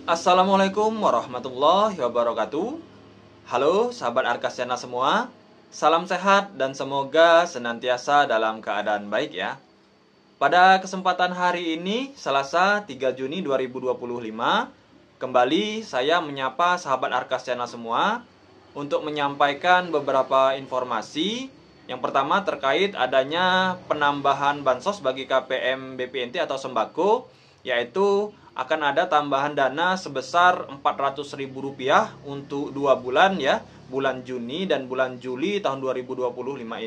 Assalamualaikum warahmatullahi wabarakatuh. Halo sahabat Arkas Channel semua. Salam sehat dan semoga senantiasa dalam keadaan baik ya. Pada kesempatan hari ini, Selasa 3 Juni 2025, kembali saya menyapa sahabat Arkas Channel semua untuk menyampaikan beberapa informasi. Yang pertama terkait adanya penambahan bansos bagi KPM BPNT atau sembako, yaitu akan ada tambahan dana sebesar Rp400.000 untuk 2 bulan ya, bulan Juni dan bulan Juli tahun 2025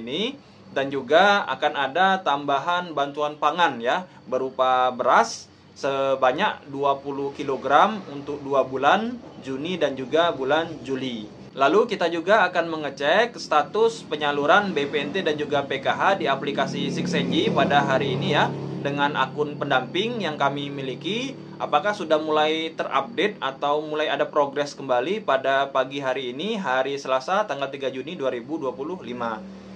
ini. Dan juga akan ada tambahan bantuan pangan ya, berupa beras sebanyak 20 kg untuk 2 bulan Juni dan juga bulan Juli. Lalu kita juga akan mengecek status penyaluran BPNT dan juga PKH di aplikasi Sixenji pada hari ini ya, dengan akun pendamping yang kami miliki. Apakah sudah mulai terupdate atau mulai ada progres kembali pada pagi hari ini, hari Selasa tanggal 3 Juni 2025.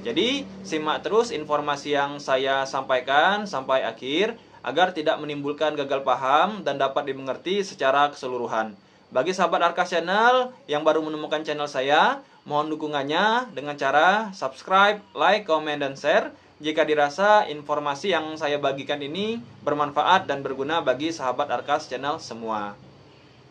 Jadi simak terus informasi yang saya sampaikan sampai akhir agar tidak menimbulkan gagal paham dan dapat dimengerti secara keseluruhan. Bagi sahabat Arkas Channel yang baru menemukan channel saya, mohon dukungannya dengan cara subscribe, like, komen, dan share jika dirasa informasi yang saya bagikan ini bermanfaat dan berguna bagi sahabat Arkas Channel semua.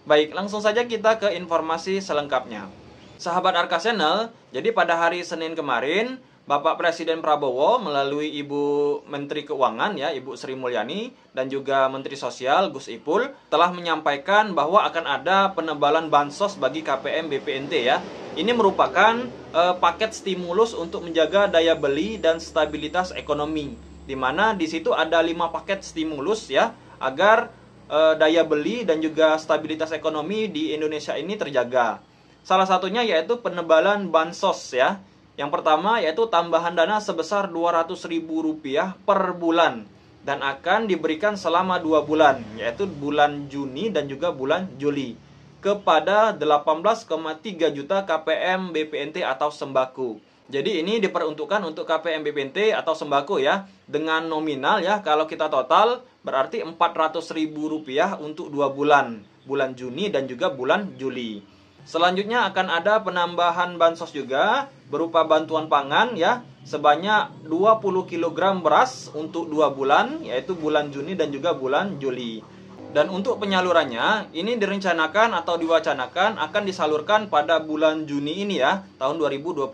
Baik, langsung saja kita ke informasi selengkapnya. Sahabat Arkas Channel, jadi pada hari Senin kemarin, Bapak Presiden Prabowo melalui Ibu Menteri Keuangan ya, Ibu Sri Mulyani, dan juga Menteri Sosial Gus Ipul telah menyampaikan bahwa akan ada penebalan bansos bagi KPM BPNT ya. Ini merupakan paket stimulus untuk menjaga daya beli dan stabilitas ekonomi, di mana di situ ada 5 paket stimulus ya, agar daya beli dan juga stabilitas ekonomi di Indonesia ini terjaga. Salah satunya yaitu penebalan bansos ya. Yang pertama yaitu tambahan dana sebesar Rp200.000 per bulan dan akan diberikan selama 2 bulan, yaitu bulan Juni dan juga bulan Juli, kepada 18,3 juta KPM BPNT atau sembako. Jadi ini diperuntukkan untuk KPM BPNT atau sembako ya, dengan nominal ya, kalau kita total berarti Rp400.000 untuk 2 bulan, bulan Juni dan juga bulan Juli. Selanjutnya akan ada penambahan bansos juga berupa bantuan pangan ya, sebanyak 20 kg beras untuk 2 bulan, yaitu bulan Juni dan juga bulan Juli. Dan untuk penyalurannya ini direncanakan atau diwacanakan akan disalurkan pada bulan Juni ini ya, tahun 2025.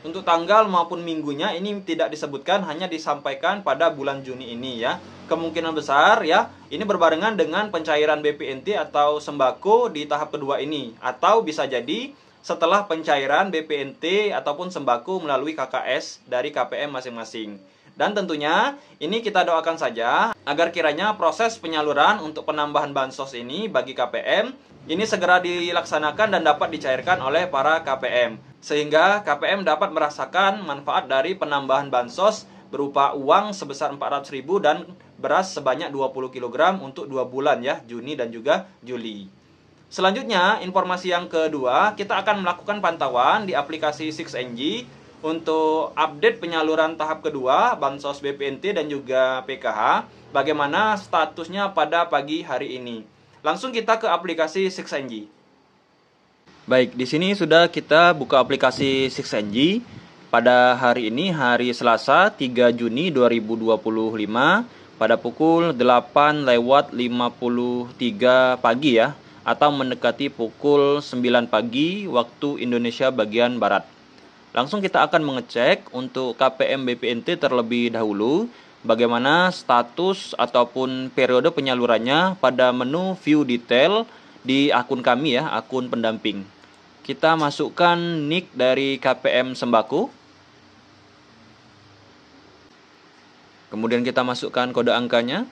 Untuk tanggal maupun minggunya ini tidak disebutkan, hanya disampaikan pada bulan Juni ini ya. Kemungkinan besar ya, ini berbarengan dengan pencairan BPNT atau sembako di tahap kedua ini, atau bisa jadi setelah pencairan BPNT ataupun sembako melalui KKS dari KPM masing-masing. Dan tentunya ini kita doakan saja agar kiranya proses penyaluran untuk penambahan bansos ini bagi KPM ini segera dilaksanakan dan dapat dicairkan oleh para KPM, sehingga KPM dapat merasakan manfaat dari penambahan bansos berupa uang sebesar Rp400.000 dan beras sebanyak 20 kg untuk 2 bulan ya, Juni dan juga Juli. Selanjutnya, informasi yang kedua, kita akan melakukan pantauan di aplikasi Sixenji untuk update penyaluran tahap kedua bansos BPNT dan juga PKH, bagaimana statusnya pada pagi hari ini. Langsung kita ke aplikasi Sixenji. Baik, di sini sudah kita buka aplikasi Sixenji pada hari ini, hari Selasa 3 Juni 2025 pada pukul 8:53 pagi ya, atau mendekati pukul 9 pagi waktu Indonesia bagian Barat. Langsung kita akan mengecek untuk KPM BPNT terlebih dahulu bagaimana status ataupun periode penyalurannya pada menu view detail di akun kami ya, akun pendamping. Kita masukkan nick dari KPM Sembako. Kemudian kita masukkan kode angkanya.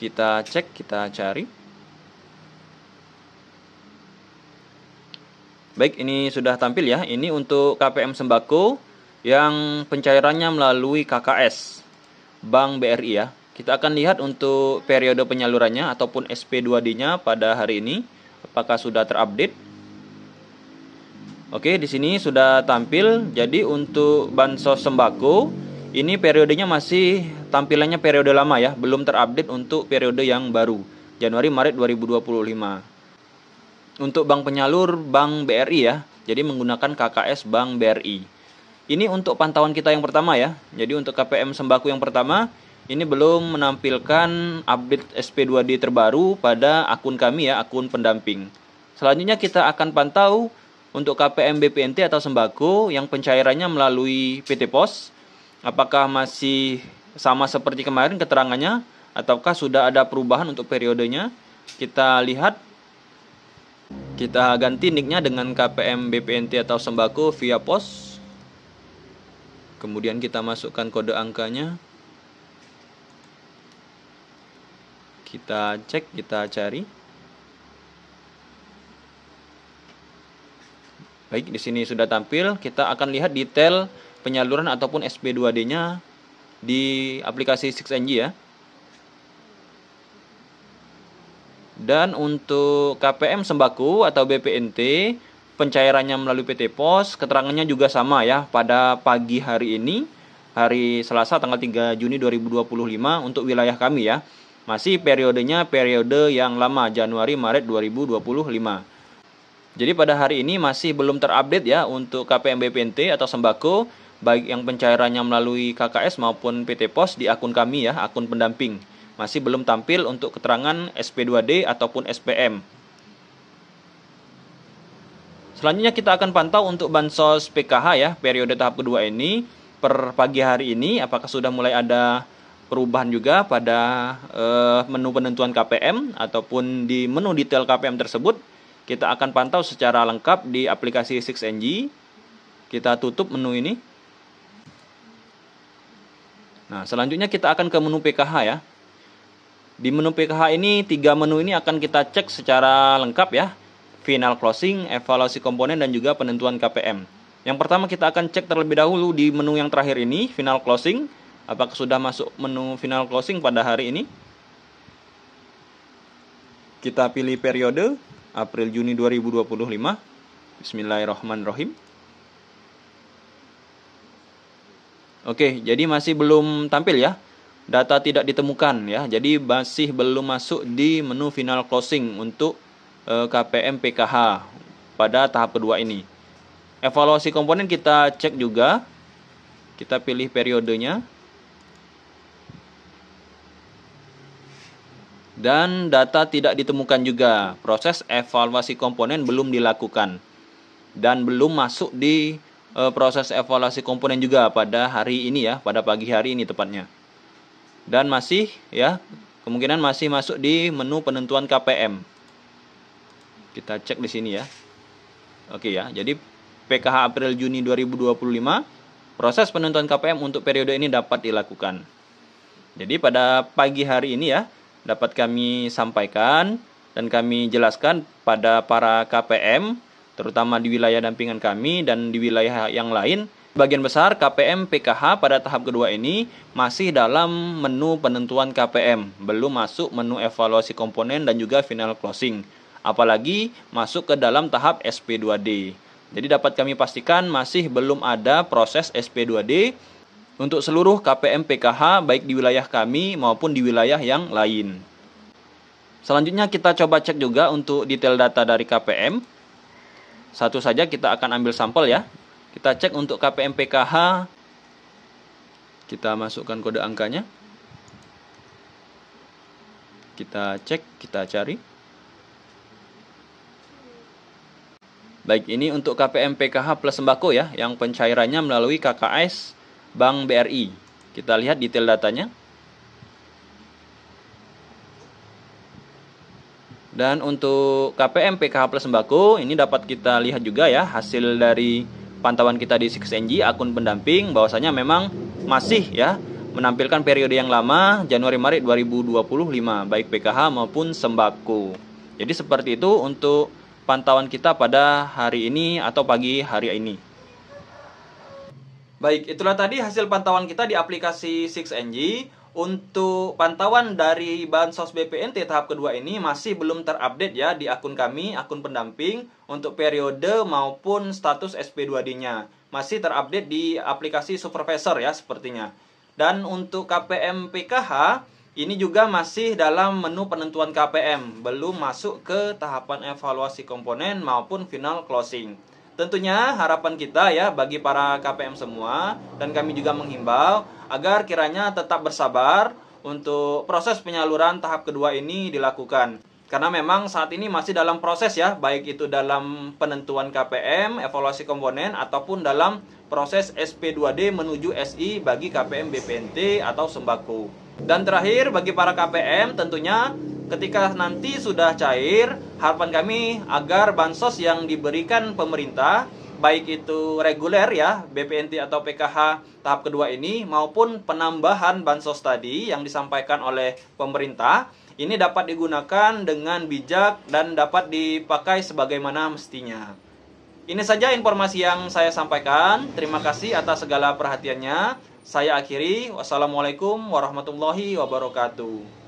Kita cek, kita cari. Baik, ini sudah tampil ya. Ini untuk KPM Sembako yang pencairannya melalui KKS Bank BRI ya. Kita akan lihat untuk periode penyalurannya ataupun SP2D-nya pada hari ini apakah sudah terupdate. Oke, di sini sudah tampil. Jadi untuk bansos sembako ini periodenya masih tampilannya periode lama ya, belum terupdate untuk periode yang baru. Januari Maret 2025. Untuk bank penyalur Bank BRI ya. Jadi menggunakan KKS Bank BRI. Ini untuk pantauan kita yang pertama ya. Jadi untuk KPM sembako yang pertama, ini belum menampilkan update SP2D terbaru pada akun kami ya, akun pendamping. Selanjutnya kita akan pantau untuk KPM BPNT atau sembako yang pencairannya melalui PT Pos. Apakah masih sama seperti kemarin keterangannya, ataukah sudah ada perubahan untuk periodenya? Kita lihat. Kita ganti nicknya dengan KPM BPNT atau sembako via pos. Kemudian kita masukkan kode angkanya. Kita cek, kita cari. Baik, di sini sudah tampil. Kita akan lihat detail penyaluran ataupun SP2D-nya di aplikasi 6NG ya. Dan untuk KPM sembako atau BPNT, pencairannya melalui PT Pos, keterangannya juga sama ya, pada pagi hari ini, hari Selasa tanggal 3 Juni 2025 untuk wilayah kami ya. Masih periodenya periode yang lama, Januari Maret 2025. Jadi pada hari ini masih belum terupdate ya untuk KPM BPNT atau sembako, baik yang pencairannya melalui KKS maupun PT Pos di akun kami ya, akun pendamping. Masih belum tampil untuk keterangan SP2D ataupun SPM. Selanjutnya kita akan pantau untuk bansos PKH ya, periode tahap kedua ini. Per pagi hari ini apakah sudah mulai ada perubahan juga pada menu penentuan KPM ataupun di menu detail KPM tersebut. Kita akan pantau secara lengkap di aplikasi 6NG. Kita tutup menu ini. Nah, selanjutnya kita akan ke menu PKH ya. Di menu PKH ini, 3 menu ini akan kita cek secara lengkap ya. Final closing, evaluasi komponen, dan juga penentuan KPM. Yang pertama kita akan cek terlebih dahulu di menu yang terakhir ini, final closing. Apakah sudah masuk menu final closing pada hari ini? Kita pilih periode, April Juni 2025. Bismillahirrahmanirrahim. Oke, jadi masih belum tampil ya. Data tidak ditemukan ya, jadi masih belum masuk di menu final closing untuk KPM PKH pada tahap kedua ini. Evaluasi komponen kita cek juga, kita pilih periodenya, dan data tidak ditemukan juga. Proses evaluasi komponen belum dilakukan dan belum masuk di proses evaluasi komponen juga pada hari ini ya, pada pagi hari ini tepatnya. Dan masih ya, kemungkinan masih masuk di menu penentuan KPM. Kita cek di sini ya. Oke ya, jadi PKH April Juni 2025, proses penentuan KPM untuk periode ini dapat dilakukan. Jadi pada pagi hari ini ya, dapat kami sampaikan dan kami jelaskan pada para KPM, terutama di wilayah dampingan kami dan di wilayah yang lain. Bagian besar KPM PKH pada tahap kedua ini masih dalam menu penentuan KPM, belum masuk menu evaluasi komponen dan juga final closing, apalagi masuk ke dalam tahap SP2D. Jadi dapat kami pastikan masih belum ada proses SP2D untuk seluruh KPM PKH baik di wilayah kami maupun di wilayah yang lain. Selanjutnya kita coba cek juga untuk detail data dari KPM. Satu saja kita akan ambil sampel ya. Kita cek untuk KPM PKH, kita masukkan kode angkanya, kita cek, kita cari. Baik, ini untuk KPM PKH plus sembako ya, yang pencairannya melalui KKS Bank BRI. Kita lihat detail datanya. Dan untuk KPM PKH plus sembako, ini dapat kita lihat juga ya, hasil dari pantauan kita di 6NG akun pendamping, bahwasanya memang masih ya menampilkan periode yang lama, Januari Maret 2025, baik PKH maupun sembako. Jadi seperti itu untuk pantauan kita pada hari ini atau pagi hari ini. Baik, itulah tadi hasil pantauan kita di aplikasi 6NG. Untuk pantauan dari bansos BPNT tahap kedua ini masih belum terupdate ya di akun kami, akun pendamping, untuk periode maupun status SP2D-nya. Masih terupdate di aplikasi Supervisor ya sepertinya. Dan untuk KPM PKH Ini juga masih dalam menu penentuan KPM, belum masuk ke tahapan evaluasi komponen maupun final closing. Tentunya harapan kita ya bagi para KPM semua, dan kami juga menghimbau agar kiranya tetap bersabar untuk proses penyaluran tahap kedua ini dilakukan. Karena memang saat ini masih dalam proses ya, baik itu dalam penentuan KPM, evaluasi komponen, ataupun dalam proses SP2D menuju SI bagi KPM BPNT atau sembako. Dan terakhir bagi para KPM tentunya ketika nanti sudah cair, harapan kami agar bansos yang diberikan pemerintah, baik itu reguler ya, BPNT atau PKH tahap kedua ini, maupun penambahan bansos tadi yang disampaikan oleh pemerintah, ini dapat digunakan dengan bijak dan dapat dipakai sebagaimana mestinya. Ini saja informasi yang saya sampaikan. Terima kasih atas segala perhatiannya. Saya akhiri. Wassalamualaikum warahmatullahi wabarakatuh.